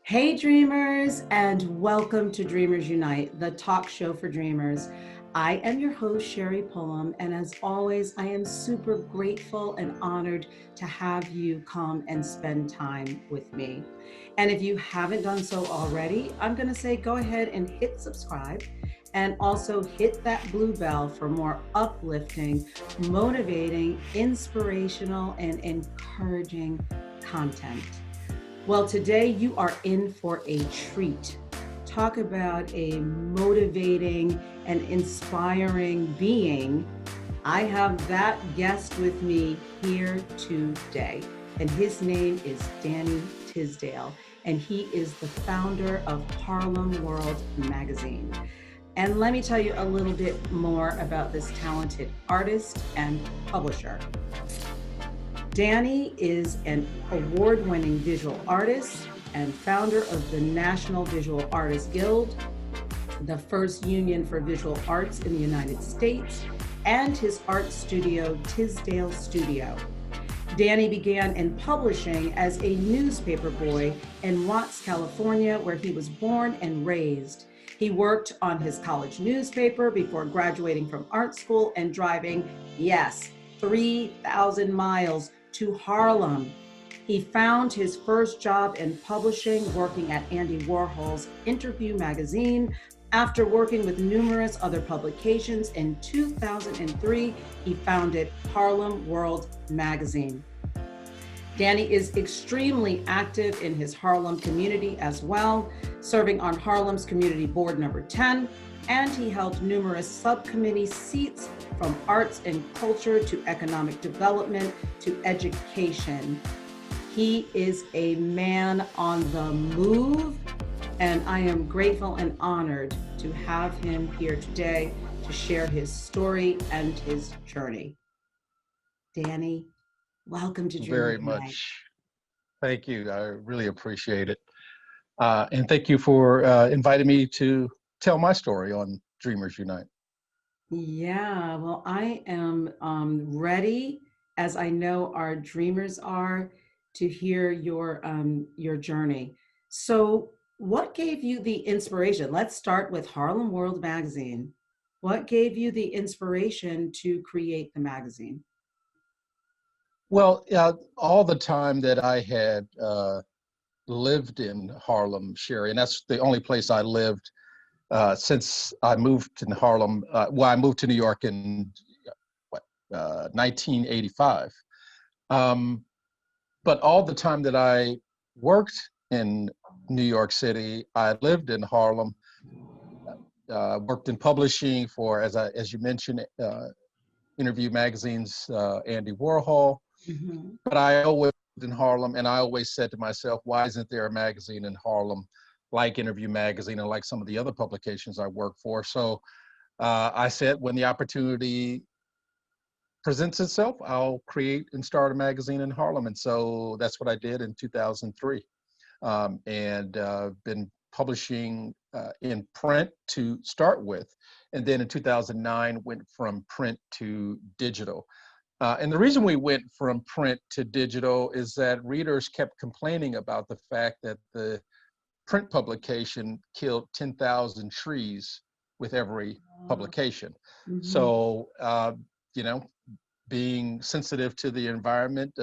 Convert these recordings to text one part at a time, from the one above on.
Hey, dreamers, and welcome to Dreamers Unite, the talk show for dreamers. I am your host, Sherri Pullum, and as always, I am super grateful and honored to have you come and spend time with me. And if you haven't done so already, I'm going to say go ahead and hit subscribe and also hit that blue bell for more uplifting, motivating, inspirational, and encouraging content. Well, today you are in for a treat. Talk about a motivating and inspiring being. I have that guest with me here today, and his name is DANNY TISDALE, and he is the founder of Harlem World Magazine. And let me tell you a little bit more about this talented artist and publisher. DANNY is an award-winning visual artist and founder of the National Visual Artists Guild, the first union for visual arts in the United States, and his art studio, Tisdale Studio. DANNY began in publishing as a newspaper boy in Watts, California, where he was born and raised. He worked on his college newspaper before graduating from art school and driving, 3,000 miles to Harlem. He found his first job in publishing, working at Andy Warhol's Interview magazine. After working with numerous other publications, in 2003, he founded Harlem World Magazine. DANNY is extremely active in his Harlem community as well, serving on Harlem's Community Board number 10, and he held numerous subcommittee seats from arts and culture to economic development to education. He is a man on the move, and I am grateful and honored to have him here today to share his story and his journey. DANNY, welcome to Dreamers Very Unite. much. Thank you. I really appreciate it. And thank you for inviting me to tell my story on Dreamers Unite. Yeah, well, I am ready, as I know our dreamers are, to hear your journey. So, what gave you the inspiration? Let's start with Harlem World Magazine. What gave you the inspiration to create the magazine? Well, all the time that I had lived in Harlem, Sherri, and that's the only place I lived since I moved in Harlem. I moved to New York in 1985. But all the time that I worked in New York City, I lived in Harlem, worked in publishing for, as you mentioned, Interview magazine's Andy Warhol. Mm-hmm. But I always lived in Harlem, and I always said to myself, why isn't there a magazine in Harlem like Interview magazine and like some of the other publications I work for? So I said, when the opportunity presents itself, I'll create and start a magazine in Harlem. And so that's what I did in 2003. And been publishing in print to start with. And then in 2009, went from print to digital. And the reason we went from print to digital is that readers kept complaining about the fact that the print publication killed 10,000 trees with every publication. Mm-hmm. So, being sensitive to the environment,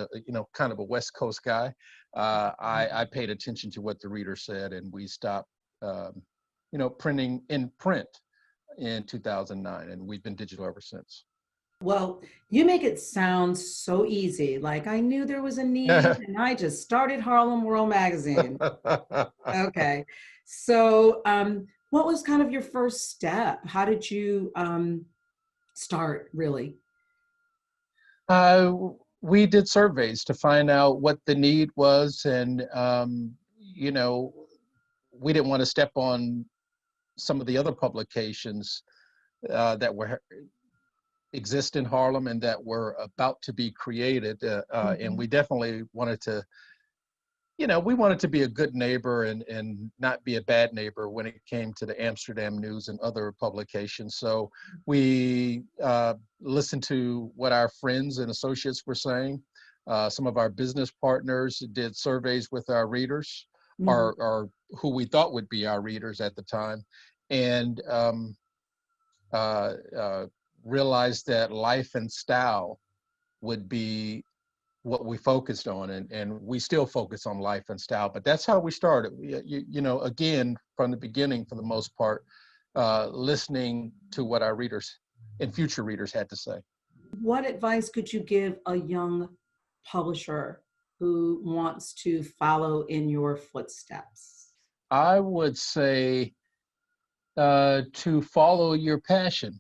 kind of a West Coast guy, I paid attention to what the reader said, and we stopped, printing in print in 2009, and we've been digital ever since. Well, you make it sound so easy. Like I knew there was a need and I just started Harlem World Magazine. Okay. So what was kind of your first step? How did you start really? We did surveys to find out what the need was, and we didn't want to step on some of the other publications that were exist in Harlem and that were about to be created, and we definitely wanted to, we wanted to be a good neighbor and not be a bad neighbor when it came to the Amsterdam News and other publications. So we listened to what our friends and associates were saying. Some of our business partners did surveys with our readers, our who we thought would be our readers at the time, and uh, uh, realized that life and style would be what we focused on, and we still focus on life and style. But that's how we started. You know, again, from the beginning, for the most part, listening to what our readers and future readers had to say. What advice could you give a young publisher who wants to follow in your footsteps? I would say to follow your passion.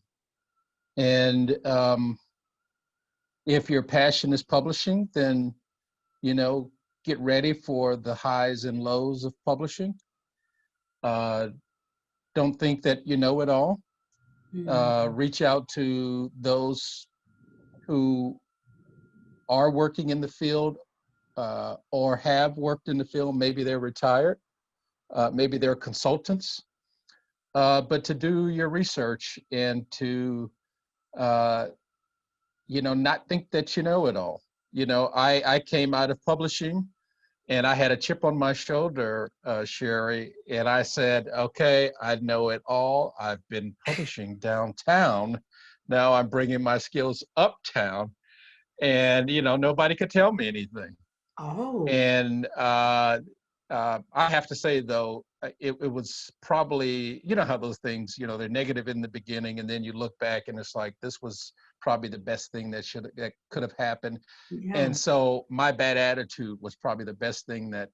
And if your passion is publishing, then, you know, get ready for the highs and lows of publishing. Uh, don't think that you know it all. Reach out to those who are working in the field or have worked in the field. Maybe they're retired, maybe they're consultants, but to do your research and to uh, you know, not think that you know it all. You know, I came out of publishing and I had a chip on my shoulder, Sherri, and I said, okay, I know it all. I've been publishing downtown. Now I'm bringing my skills uptown, and, you know, nobody could tell me anything. Oh, And I have to say, though, it was probably, you know, how those things, you know, they're negative in the beginning, and then you look back and it's like, this was probably the best thing that could have happened. yeah. And so my bad attitude was probably the best thing that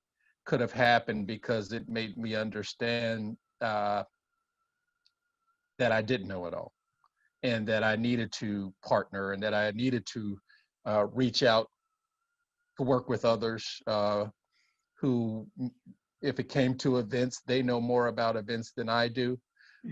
could have happened, because it made me understand that I didn't know it all, and that I needed to partner, and that I needed to reach out to work with others who, if it came to events, they know more about events than I do.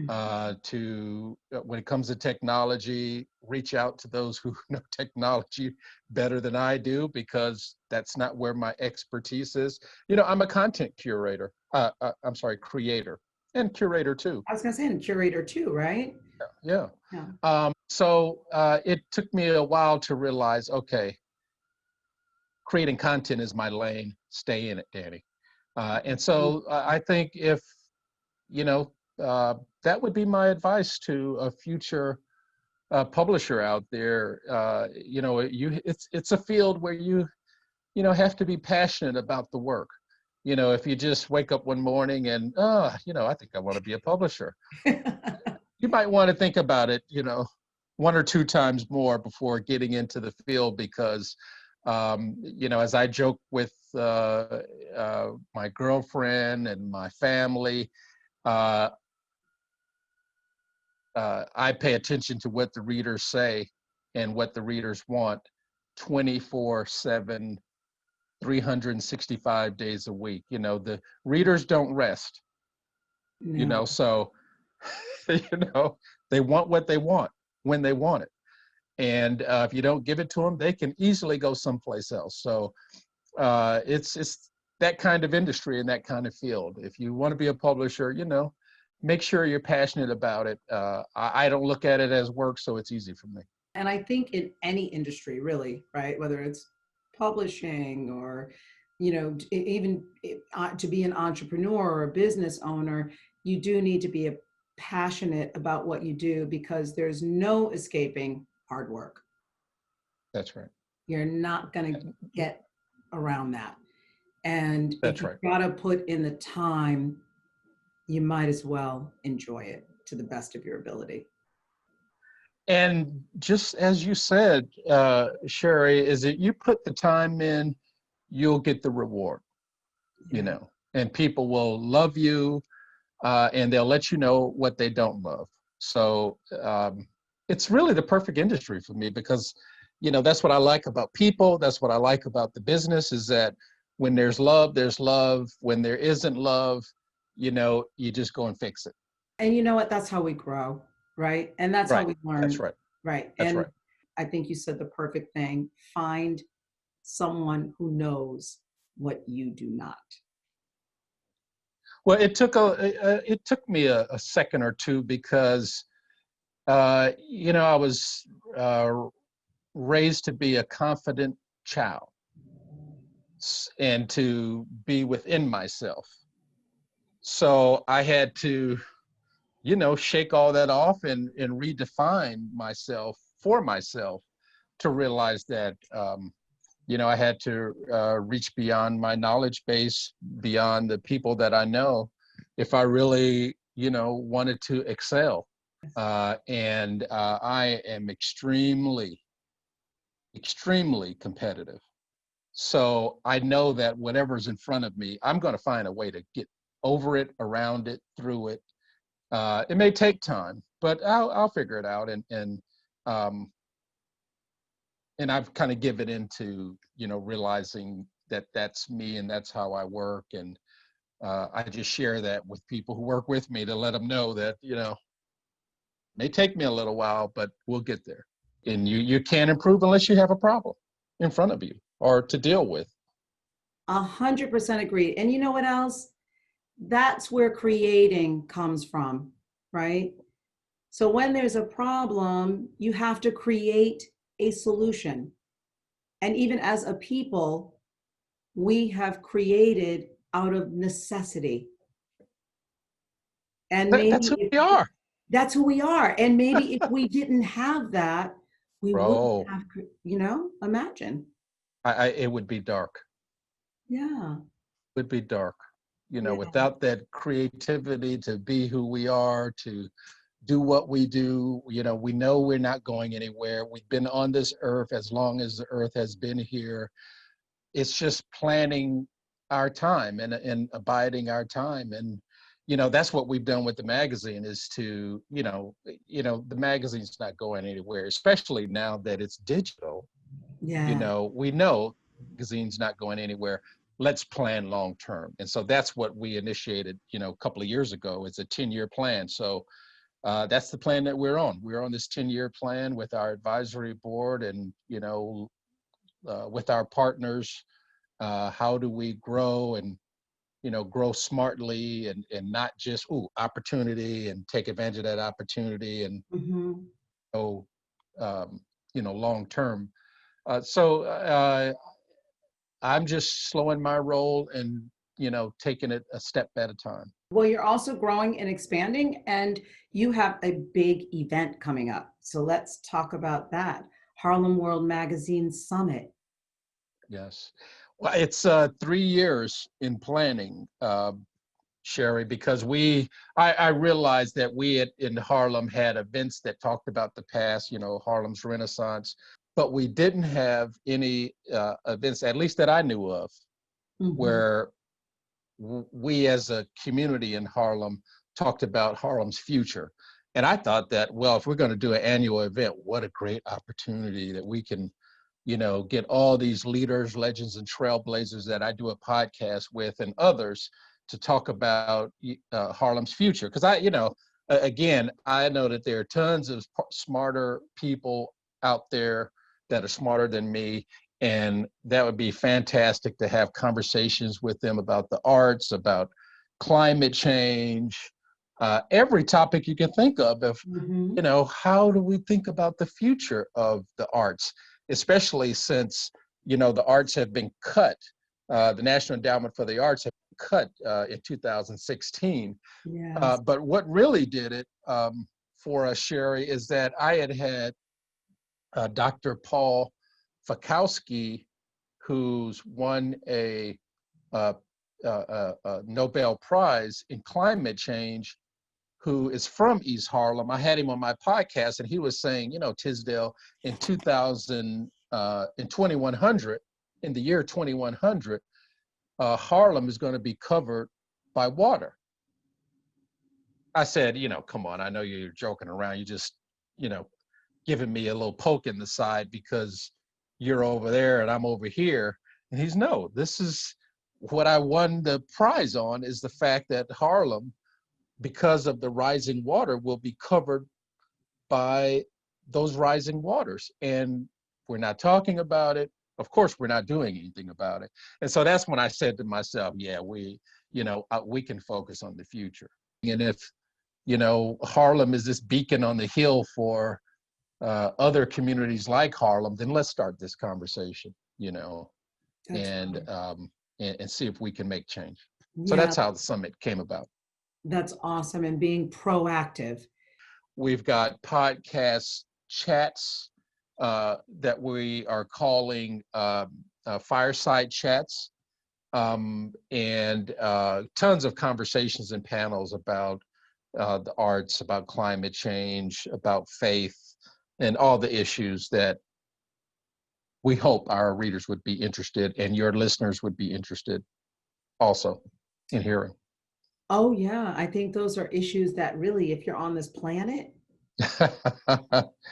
To when it comes to technology, reach out to those who know technology better than I do, because that's not where my expertise is. You know, I'm a content curator. I'm sorry, creator and curator too. I was going to say, and curator too, right? Yeah. Yeah. So it took me a while to realize, okay, creating content is my lane. Stay in it, Danny. And so I think if, you know, that would be my advice to a future publisher out there. You know, it's a field where you know, have to be passionate about the work. You know, if you just wake up one morning and, you know, I think I want to be a publisher, you might want to think about it, you know, one or two times more before getting into the field, because you know, as I joke with my girlfriend and my family, uh, I pay attention to what the readers say and what the readers want 24/7, 365 days a week. You know, the readers don't rest, you No. know, so, you know, they want what they want when they want it. And if you don't give it to them, they can easily go someplace else. So it's that kind of industry and that kind of field. If you want to be a publisher, you know, make sure you're passionate about it. I don't look at it as work, so it's easy for me. And I think in any industry, really, right? Whether it's publishing or, you know, even to be an entrepreneur or a business owner, you do need to be passionate about what you do, because there's no escaping hard work. That's right. You're not going to get around that. And if That's you've right. got to put in the time, you might as well enjoy it to the best of your ability. And just as you said, Sherri, is that you put the time in, you'll get the reward, you Yeah. know, and people will love you, and they'll let you know what they don't love. So it's really the perfect industry for me, because, you know, that's what I like about people. That's what I like about the business, is that when there's love, there's love. When there isn't love, you know, you just go and fix it. And you know what? That's how we grow, right? And that's how Right. we That's learn, right. right? That's And right. I think you said the perfect thing. Find someone who knows what you do not. Well, it took me a second or two, because you know, I was raised to be a confident child, and to be within myself. So I had to, shake all that off and redefine myself for myself to realize that, I had to reach beyond my knowledge base, beyond the people that I know, if I really, wanted to excel. And I am extremely competitive. So I know that whatever's in front of me, I'm going to find a way to get over it, around it, through it. It may take time, but I'll figure it out. Um, and I've kind of given into, realizing that that's me and that's how I work. And I just share that with people who work with me to let them know that, may take me a little while, but we'll get there. And you can't improve unless you have a problem in front of you or to deal with. 100% agreed. And you know what else? That's where creating comes from, right? So when there's a problem, you have to create a solution. And even as a people, we have created out of necessity. And That's maybe who we are. that's who we are. And maybe if we didn't have that, we wouldn't Bro, have, imagine. it would be dark. Yeah. It would be dark. Yeah. Without that creativity to be who we are, to do what we do, we know we're not going anywhere. We've been on this earth as long as the earth has been here. It's just planning our time and abiding our time. And, that's what we've done with the magazine is to, the magazine's not going anywhere, especially now that it's digital. Yeah. We know magazine's not going anywhere. Let's plan long term. And so that's what we initiated, a couple of years ago. It's a 10-year plan. So that's the plan that we're on. We're on this 10-year plan with our advisory board and, with our partners. How do we grow and, grow smartly and not just, opportunity and take advantage of that opportunity and, Mm-hmm. oh, long term. So I'm just slowing my roll and, taking it a step at a time. Well, you're also growing and expanding, and you have a big event coming up. So let's talk about that. Harlem World Magazine Summit. Yes. Well, it's 3 years in planning, Sherri, because I realized that we in Harlem had events that talked about the past, Harlem's Renaissance, but we didn't have any events, at least that I knew of, Mm-hmm. where we as a community in Harlem talked about Harlem's future. And I thought that, well, if we're going to do an annual event, what a great opportunity that we can, get all these leaders, legends, and trailblazers that I do a podcast with and others to talk about Harlem's future. Because again, I know that there are tons of smarter people out there that are smarter than me, and that would be fantastic to have conversations with them about the arts, about climate change, every topic you can think of, Mm-hmm. how do we think about the future of the arts, especially since, the arts have been cut. The National Endowment for the Arts have been cut in 2016. Yes. But what really did it for us, Sherri, is that I had Dr. Paul Fakowski, who's won uh, a Nobel Prize in climate change, who is from East Harlem. I had him on my podcast, and he was saying, Tisdale, in 2100, in the year 2100, Harlem is going to be covered by water. I said, come on, I know you're joking around. You just, you know, giving me a little poke in the side because you're over there and I'm over here. And he's, no, this is what I won the prize on, is the fact that Harlem, because of the rising water, will be covered by those rising waters. And we're not talking about it. Of course, we're not doing anything about it. And so that's when I said to myself, yeah, we can focus on the future. And if, Harlem is this beacon on the hill for other communities like Harlem, then let's start this conversation, That's and, right. and see if we can make change. So Yeah, that's how the summit came about. that's awesome. And being proactive. We've got podcast chats that we are calling fireside chats, and tons of conversations and panels about the arts, about climate change, about faith, and all the issues that we hope our readers would be interested and your listeners would be interested also in hearing. Oh, yeah. I think those are issues that really, if you're on this planet, you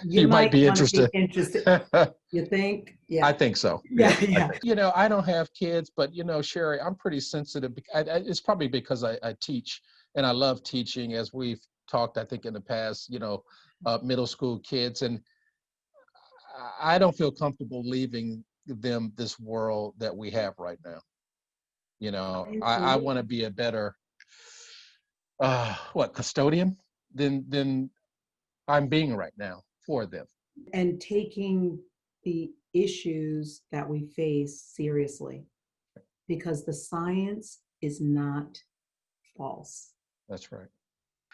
You might might be want to be interested. interested. You think? I Yeah. think so. Yeah. Yeah, I Yeah. think. I don't have kids, but Sherri, I'm pretty sensitive. It's probably because I teach and I love teaching, as we've talked, I think, in the past. Middle school kids, and I don't feel comfortable leaving them this world that we have right now. I want to be a better custodian than I'm being right now for them. And taking the issues that we face seriously, because the science is not false. That's right.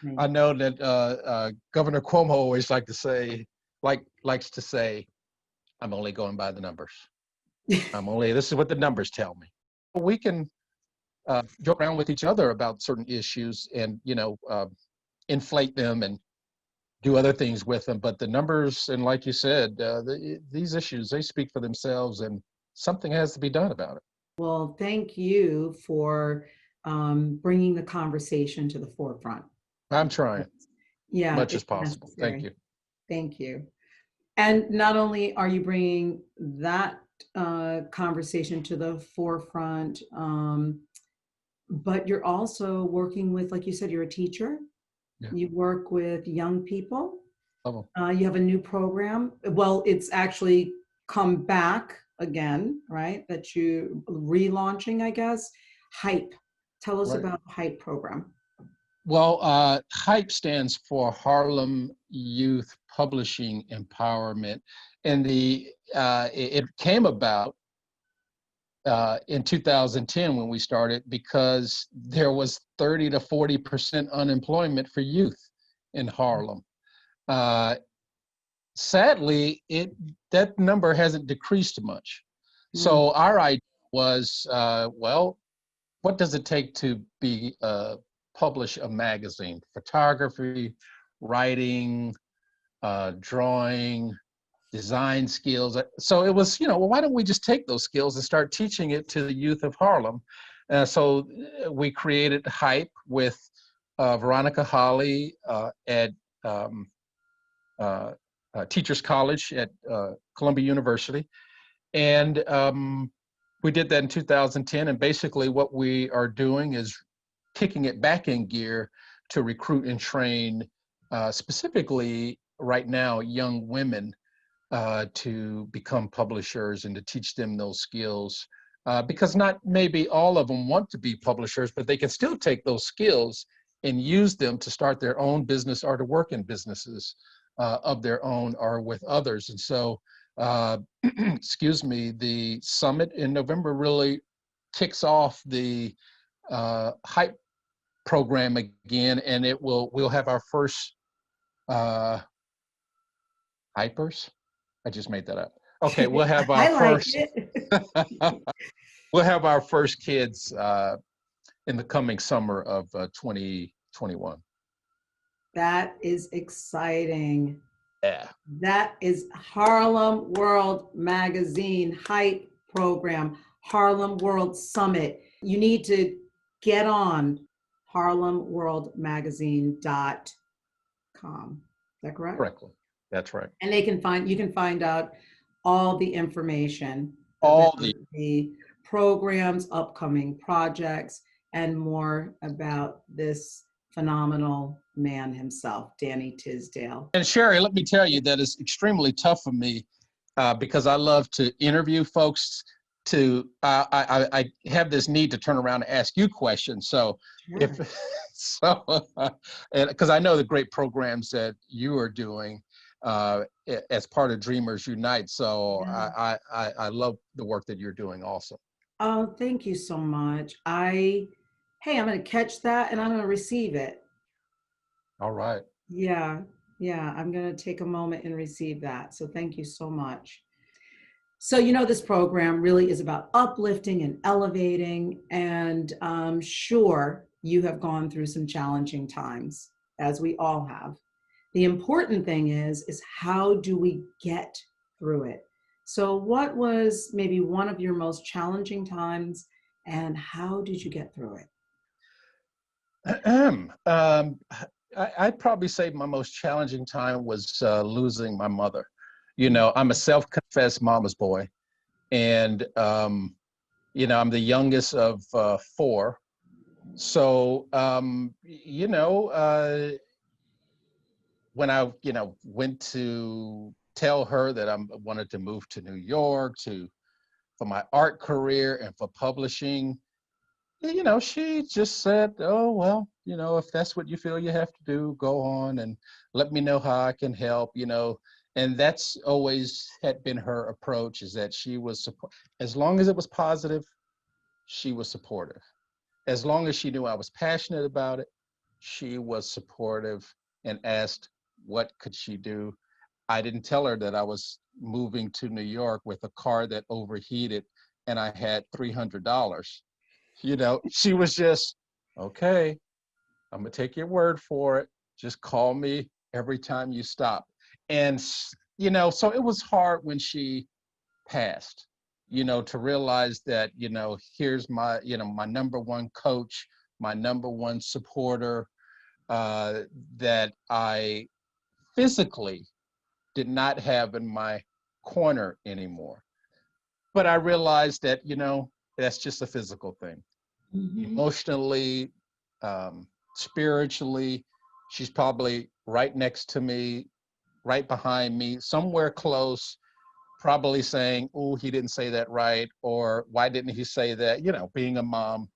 I Right. know that Governor Cuomo always likes to say, "I'm only going by the numbers. This is what the numbers tell me." We can joke around with each other about certain issues and inflate them and do other things with them, but the numbers, and like you said, these issues, they speak for themselves, and something has to be done about it. Well, thank you for bringing the conversation to the forefront. I'm trying Yeah, much as it's possible. Thank necessary. you. Thank you. And not only are you bringing that conversation to the forefront, but you're also working with, like you said, you're a teacher. Yeah. You work with young people. Oh, You have a new program. Well, it's actually come back again, right? That you relaunching, I guess. Hype. Tell us right. about Hype program. Well, HYPE stands for Harlem Youth Publishing Empowerment, and it came about in 2010 when we started, because there was 30 to 40% unemployment for youth in Harlem. Uh, Sadly, that number hasn't decreased much. Mm. So our idea was, what does it take to publish a magazine? Photography, writing, drawing, design skills. So it was, well, why don't we just take those skills and start teaching it to the youth of Harlem? So we created Hype with Veronica Holly at um, uh, Teachers College at Columbia University. And we did that in 2010. And basically what we are doing is kicking it back in gear to recruit and train specifically right now young women to become publishers and to teach them those skills. Because not maybe all of them want to be publishers, but they can still take those skills and use them to start their own business or to work in businesses of their own or with others. And so, excuse me, the summit in November really kicks off the Hype program again, and we'll have our first uh, hypers. I just made that up. Okay, we'll have our I like first it. we'll have our first kids in the coming summer of 2021. That is exciting. Yeah. That is Harlem World Magazine Hype program, Harlem World Summit. You need to get on harlemworldmagazine.com. Is that correct? Correctly. That's right. And you can find out all the information about All the the programs, upcoming projects, and more about this phenomenal man himself, Danny Tisdale. And Sherri, let me tell you that it's extremely tough for me because I love to interview folks. I have this need to turn around and ask you questions. So if Sure. so, and because I know the great programs that you are doing as part of Dreamers Unite. So Yeah. I love the work that you're doing also. Oh, thank you so much. I hey, I'm going to catch that and I'm going to receive it. All right. Yeah, yeah, I'm going to take a moment and receive that. So thank you so much. So, this program really is about uplifting and elevating. And sure, you have gone through some challenging times, as we all have. The important thing is how do we get through it? So, what was maybe one of your most challenging times, and how did you get through it? I'd probably say my most challenging time was losing my mother. I'm a self-confessed mama's boy, and I'm the youngest of four. So, when I, went to tell her that I wanted to move to New York for my art career and for publishing, she just said, "Oh, well, if that's what you feel you have to do, go on and let me know how I can help." And that's always had been her approach, is that she was support as long as it was positive, she was supportive. As long as she knew I was passionate about it, she was supportive and asked what could she do. I didn't tell her that I was moving to New York with a car that overheated and I had $300. She was just, okay, I'm gonna take your word for it. Just call me every time you stop. And so it was hard when she passed, to realize that, here's my number one coach, my number one supporter, that I physically did not have in my corner anymore. But I realized that, that's just a physical thing. Mm-hmm. Emotionally, spiritually, she's probably right next to me, right behind me, somewhere close, probably saying, "Oh, he didn't say that right," or "Why didn't he say that?" Being a mom.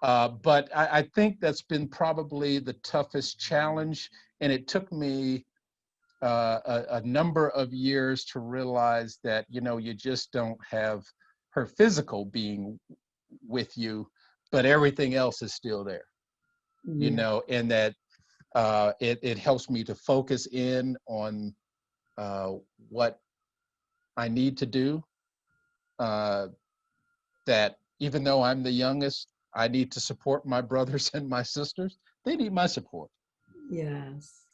But I think that's been probably the toughest challenge, and it took me a number of years to realize that you just don't have her physical being with you, but everything else is still there. Yeah. And that it helps me to focus in on uh, what I need to do. Uh, that even though I'm the youngest, I need to support my brothers and my sisters. They need my support. Yes.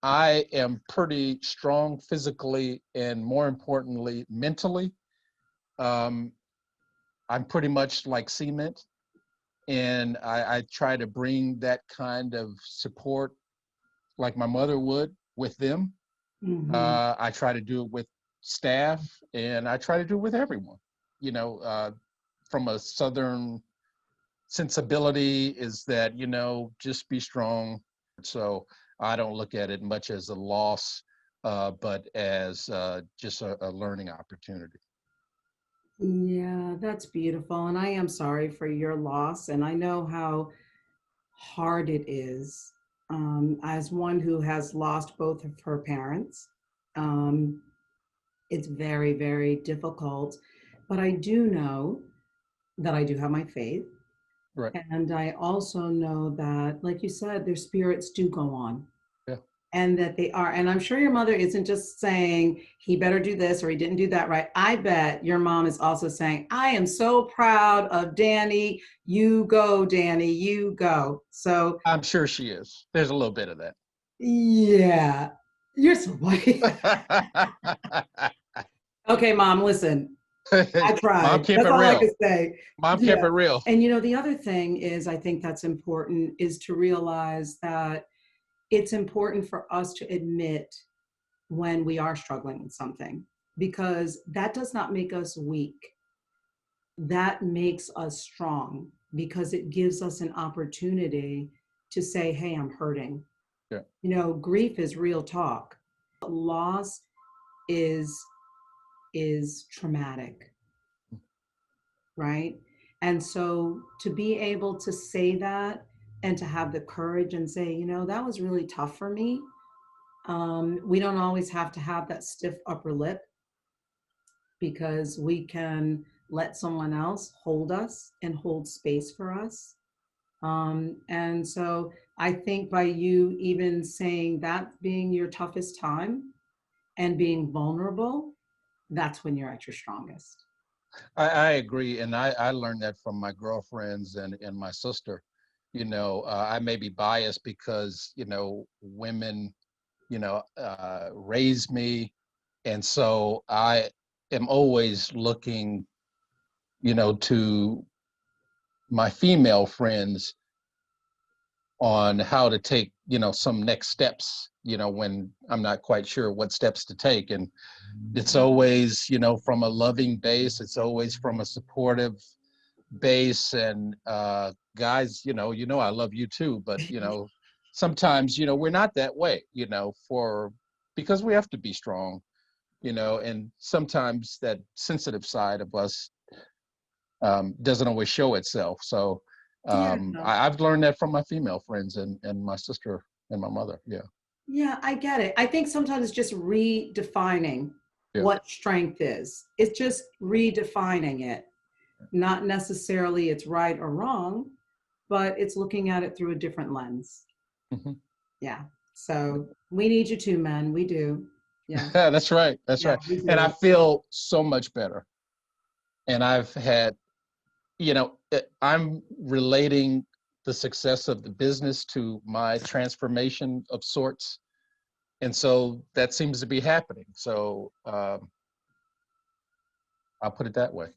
I am pretty strong physically and, more importantly, mentally. Um, I'm pretty much like cement, and I try to bring that kind of support like my mother would with them. Mm-hmm. I try to do it with staff, and I try to do it with everyone. You know, uh, from a Southern sensibility is that, just be strong. So I don't look at it much as a loss, but as just a learning opportunity. Yeah, that's beautiful. And I am sorry for your loss. And I know how hard it is. As one who has lost both of her parents, um, it's very, very difficult. But I do know that I do have my faith. Right. And I also know that, like you said, their spirits do go on, Yeah. and that they are. And I'm sure your mother isn't just saying he better do this or he didn't do that right. I bet your mom is also saying, I am so proud of Danny. You go, Danny, you go. So, I'm sure she is. There's a little bit of that. yeah, you're so white. Okay, mom, listen, I Mom, tried. keep That's it all I can real. say. Mom, keep Yeah. it real. And the other thing is, I think that's important is to realize that it's important for us to admit when we are struggling with something, because that does not make us weak. That makes us strong because it gives us an opportunity to say, hey, I'm hurting. Yeah. Grief is real talk. Loss is traumatic, right? And so to be able to say that and to have the courage and say, that was really tough for me. We don't always have to have that stiff upper lip, because we can let someone else hold us and hold space for us. And so I think by you even saying that being your toughest time and being vulnerable, that's when you're at your strongest. I agree, and I learned that from my girlfriends and my sister. I may be biased because women raised me, and so I am always looking to my female friends on how to take some next steps when I'm not quite sure what steps to take. And it's always from a loving base, it's always from a supportive base. And guys, I love you too, but sometimes we're not that way, for because we have to be strong, and sometimes that sensitive side of us doesn't always show itself. So Yeah. I've learned that from my female friends and my sister and my mother. Yeah. Yeah, I get it. I think sometimes it's just redefining Yeah. what strength is. It's just redefining it, not necessarily it's right or wrong, but it's looking at it through a different lens. Hmm. Yeah. So we need you too, men. We do. Yeah. That's right. That's Yeah, right. we And I do. feel so much better. And I've had, I'm relating the success of the business to my transformation of sorts. And so that seems to be happening. So I'll put it that way.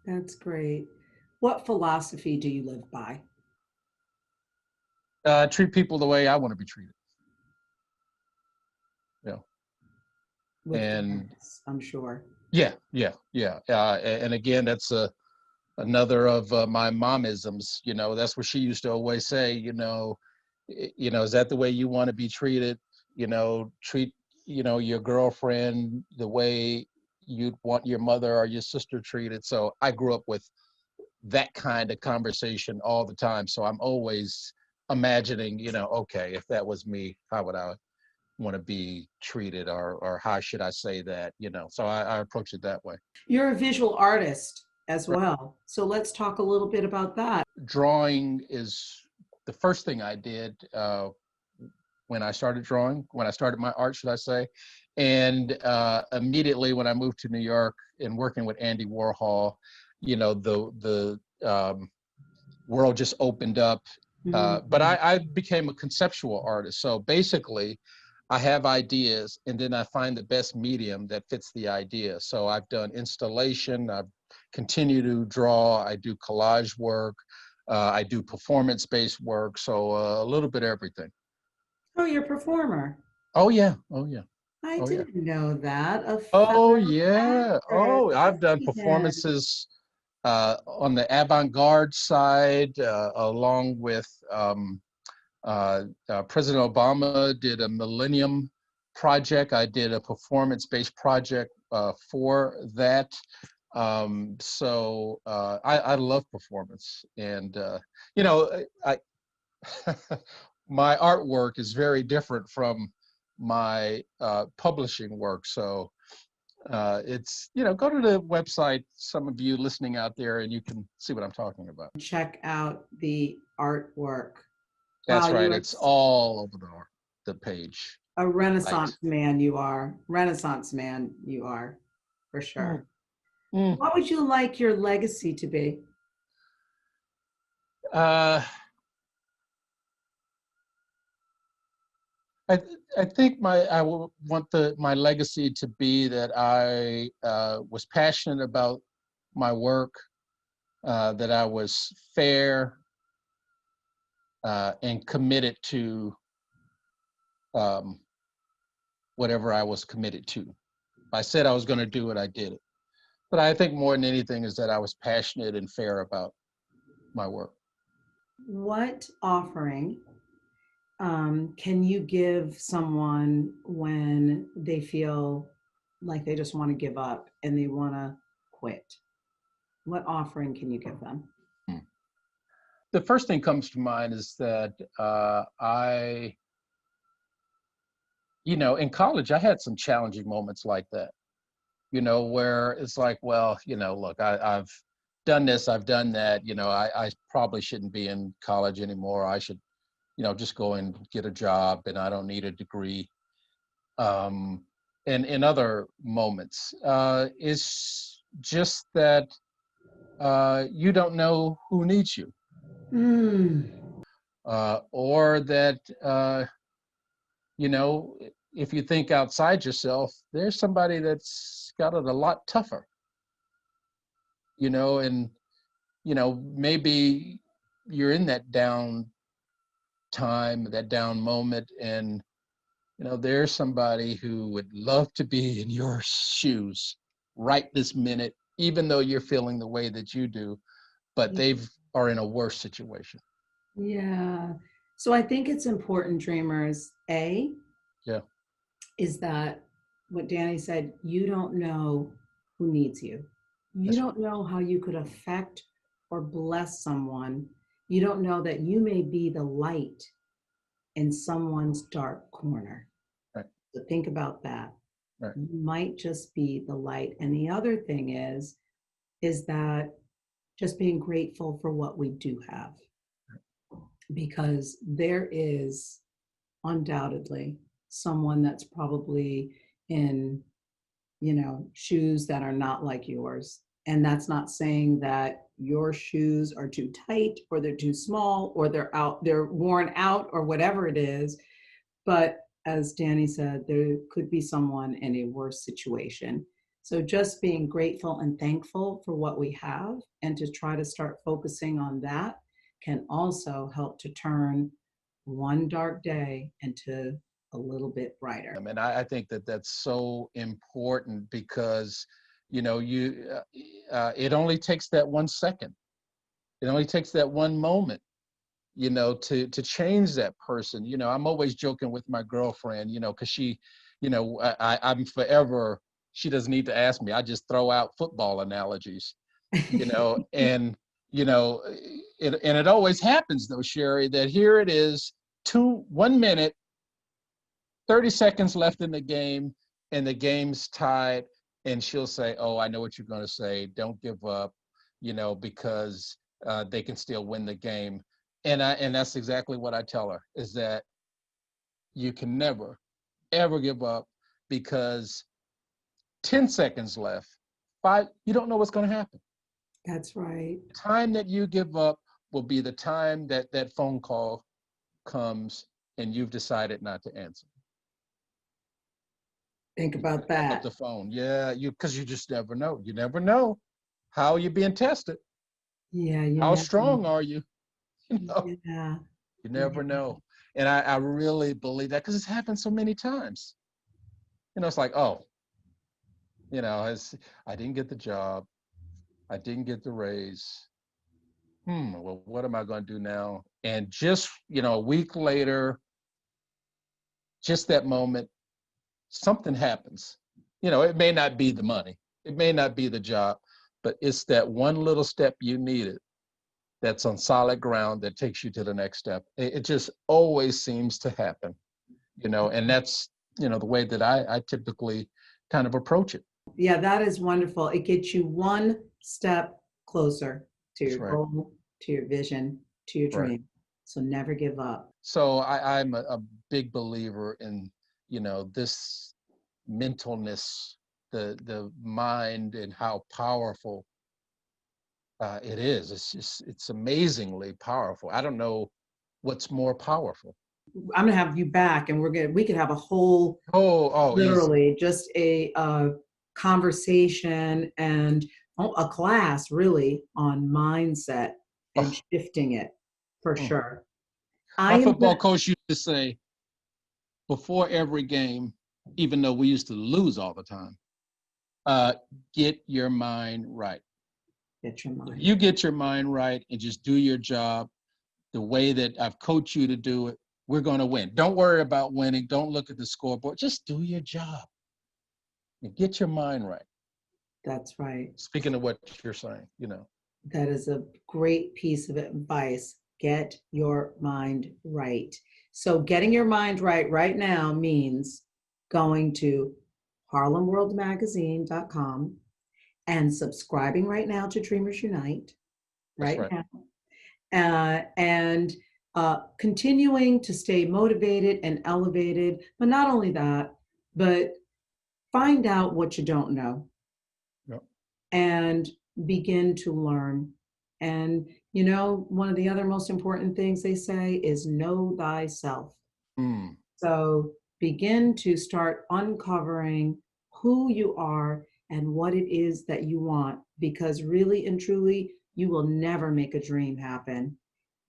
That's great. What philosophy do you live by? Treat people the way I want to be treated. You know, With and fairness, I'm sure. yeah, yeah, yeah. And again, that's another of my momisms. That's what she used to always say. Is that the way you want to be treated? Treat your girlfriend the way you'd want your mother or your sister treated. So I grew up with that kind of conversation all the time. So I'm always imagining, okay, if that was me, how would I want to be treated, or how should I say that? So I approach it that way. You're a visual artist as Right. well. So let's talk a little bit about that. Drawing is the first thing I did when I started drawing, when I started my art, should I say. And immediately when I moved to New York and working with Andy Warhol, the world just opened up. But Mhm. I became a conceptual artist. So basically, I have ideas and then I find the best medium that fits the idea. So I've done installation, I've continued to draw, I do collage work, I do performance-based work. So a little bit of everything. Oh, you're a performer. Oh yeah, oh yeah, I oh yeah. didn't know that. A Oh fellow yeah. actor. Oh, I've done Brilliant. performances on the avant-garde side, along with President Obama did a Millennium Project. I did a performance-based project for that. I love performance, and I my artwork is very different from my publishing work. So it's go to the website, some of you listening out there, and you can see what I'm talking about. Check out the artwork. Wow, That's you right. are It's all over the page, a the site. Renaissance man. You are. Renaissance man, you are, for Mm, sure. mm. What would you like your legacy to be? Uh, I I think I will want my legacy to be that I was passionate about my work, that I was fair and committed to um, whatever I was committed to. I said I was going to do it, I did it. But I think more than anything is that I was passionate and fair about my work. What offering can you give someone when they feel like they just want to give up and they want to quit? What offering can you give them? Hmm. The first thing comes to mind is that in college, I had some challenging moments like that, where it's like, well, look, I've done this, I've done that. I probably shouldn't be in college anymore. I should, just go and get a job, and I don't need a degree. And in other moments, it's just that you don't know who needs you, or that if you think outside yourself, there's somebody that's got it a lot tougher. And maybe you're in that down time, that down moment, and there's somebody who would love to be in your shoes right this minute, even though you're feeling the way that you do, but they are in a worse situation. Yeah. So I think it's important, dreamers, Yeah. is that what Danny said, you don't know who needs you. You don't know how you could affect or bless someone. You don't know that you may be the light in someone's dark corner. Right. So think about that. Right. You might just be the light. And the other thing is that just being grateful for what we do have. Because there is undoubtedly someone that's probably in, shoes that are not like yours. And that's not saying that your shoes are too tight or they're too small or they're worn out or whatever it is. But as Danny said, there could be someone in a worse situation. So just being grateful and thankful for what we have and to try to start focusing on that can also help to turn one dark day into a little bit brighter. And I think that that's so important because, it only takes that 1 second. It only takes that one moment, to change that person. I'm always joking with my girlfriend, because she, I'm forever, she doesn't need to ask me. I just throw out football analogies, and, it always happens though, Sherri, that here it is, 1 minute, 30 seconds left in the game, and the game's tied, and she'll say, "Oh, I know what you're going to say. Don't give up, because they can still win the game." And that's exactly what I tell her, is that you can never, ever give up, because 10 seconds left, 5, you don't know what's going to happen. That's right. The time that you give up will be the time that that phone call comes and you've decided not to answer. Think about that. Pick up the phone. Yeah, because you just never know. You never know how you're being tested. Yeah. How strong are you? Yeah. You never know. And I really believe that, because it's happened so many times. It's like, oh, I didn't get the job. I didn't get the raise. Well, what am I going to do now? And just, a week later, just that moment, something happens. It may not be the money. It may not be the job, but it's that one little step you needed that's on solid ground that takes you to the next step. It just always seems to happen, and that's, the way that I typically kind of approach it. Yeah, that is wonderful. It gets you one step closer to your goal, to your vision, to your dream. Right. So never give up. So I'm a big believer in, this mentalness, the mind, and how powerful it is. It's amazingly powerful. I don't know what's more powerful. I'm gonna have you back, and we could have a whole literally easy. Just a conversation and a class really on mindset and shifting it for sure. My football coach used to say, before every game, even though we used to lose all the time, get your mind right. Get your mind. If you get your mind right and just do your job the way that I've coached you to do it, we're going to win. Don't worry about winning. Don't look at the scoreboard. Just do your job and get your mind right. That's right. Speaking of what you're saying, That is a great piece of advice. Get your mind right. So getting your mind right now means going to harlemworldmagazine.com and subscribing right now to Dreamers Unite, That's right right. now, and continuing to stay motivated and elevated. But not only that, but find out what you don't know Yep. and begin to learn. And, you know, one of the other most important things they say is know thyself. Mm, So begin to start uncovering who you are and what it is that you want, because really and truly, you will never make a dream happen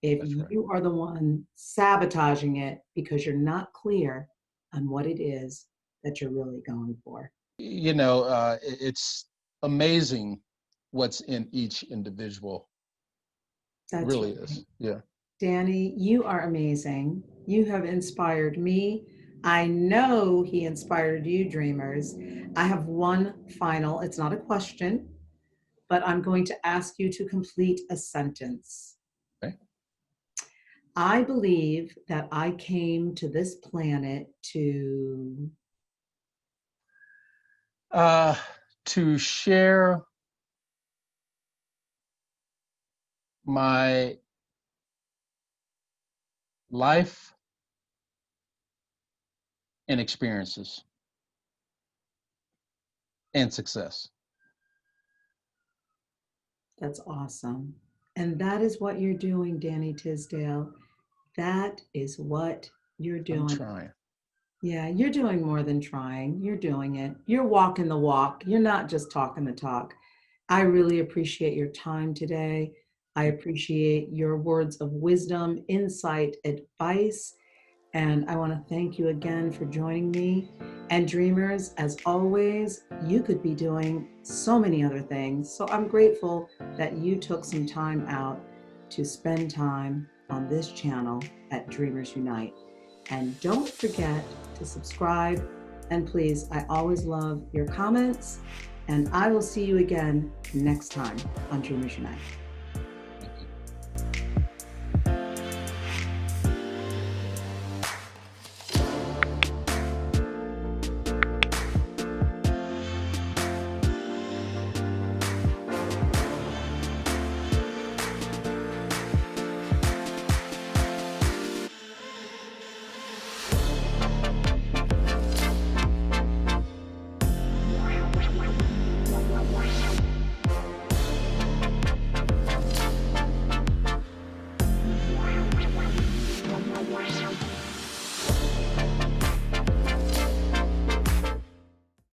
if that's right. you are the one sabotaging it because you're not clear on what it is that you're really going for. You know, it's amazing what's in each individual. It That's really right. is. Yeah. Danny, you are amazing. You have inspired me. I know he inspired you, dreamers. I have one final, it's not a question, but I'm going to ask you to complete a sentence. Okay. I believe that I came to this planet to, Uh, to share my life and experiences and success. that's awesome. And that is what you're doing, Danny Tisdale. That is what you're I'm doing. trying. Yeah, you're doing more than trying. You're doing it. You're walking the walk. You're not just talking the talk. I really appreciate your time today. I appreciate your words of wisdom, insight, advice. And I want to thank you again for joining me. And dreamers, as always, you could be doing so many other things. So I'm grateful that you took some time out to spend time on this channel at Dreamers Unite. And don't forget to subscribe. And please, I always love your comments. And I will see you again next time on Dreamers Unite.